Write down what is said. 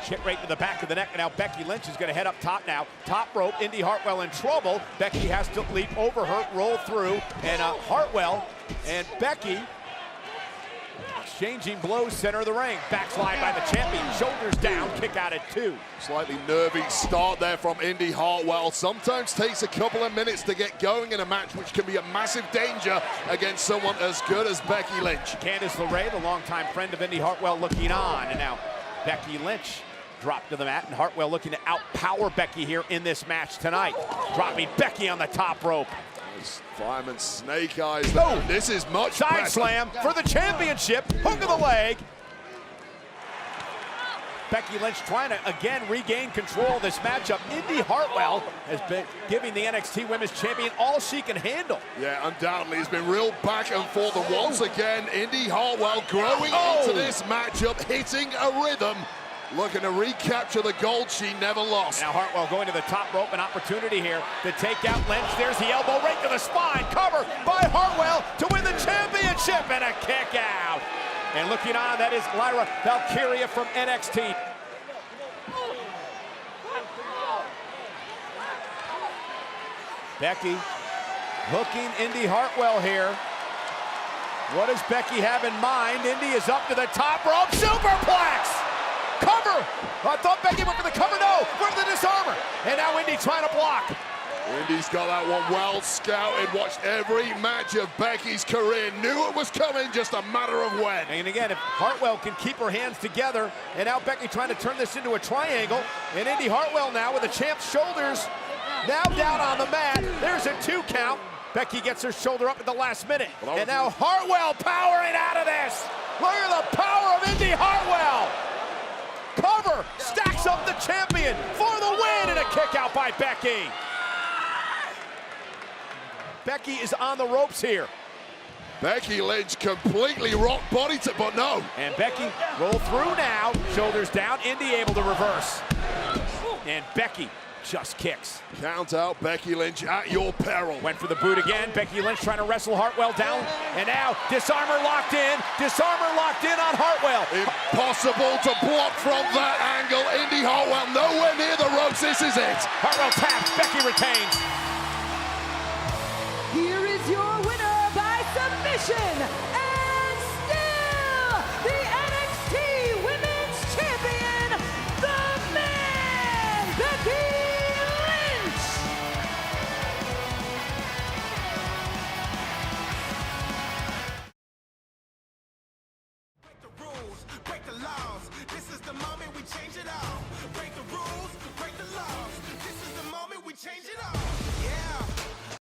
hit right to the back of the neck, and now Becky Lynch is going to head up top now. Top rope, Indi Hartwell in trouble. Becky has to leap over her, roll through, and Hartwell and Becky exchanging blows center of the ring. Backslide by the champion, shoulders down, kick out at 2. Slightly nervy start there from Indi Hartwell. Sometimes takes a couple of minutes to get going in a match, which can be a massive danger against someone as good as Becky Lynch. Candice LeRae, the longtime friend of Indi Hartwell, looking on, and now Becky Lynch dropped to the mat, and Hartwell looking to outpower Becky here in this match tonight. Dropping Becky on the top rope. Fireman Snake Eyes there. Oh. This is much Side better. slam for the championship, hook of the leg. Becky Lynch trying to again regain control of this matchup. Indi Hartwell has been giving the NXT Women's Champion all she can handle. Yeah, undoubtedly, it's been real back and forth. And once again, Indi Hartwell growing into this matchup, hitting a rhythm, looking to recapture the gold she never lost. Now Hartwell going to the top rope, an opportunity here to take out Lynch. There's the elbow right to the spine. Cover by Hartwell to win the championship, and a kick out. And looking on, that is Lyra Valkyria from NXT. Becky hooking Indi Hartwell here. What does Becky have in mind? Indi is up to the top rope, superplex! Cover! I thought Becky went for the cover, no, went for the disarmer. And now Indi trying to block. Indi's got that one well scouted, watched every match of Becky's career, knew it was coming, just a matter of when. And again, if Hartwell can keep her hands together, and now Becky trying to turn this into a triangle, and Indi Hartwell now with the champ's shoulders now down on the mat. There's a 2 count. Becky gets her shoulder up at the last minute. And now Hartwell powering out of this. Look at the power of Indi Hartwell. Cover, stacks up the champion for the win, and a kick out by Becky. Becky is on the ropes here. Becky Lynch completely rock bodied it, but no. And Becky roll through now, shoulders down, Indi able to reverse. And Becky just kicks. Count out Becky Lynch at your peril. Went for the boot again. Becky Lynch trying to wrestle Hartwell down. And now disarmer locked in. Disarmer locked in on Hartwell. Impossible to block from that angle. Indi Hartwell nowhere near the ropes. This is it. Hartwell taps. Becky retains. Here is your winner by submission, and still the NXT Women's Champion, the Man, Becky Lynch. Break the rules, break the laws. This is the moment we change.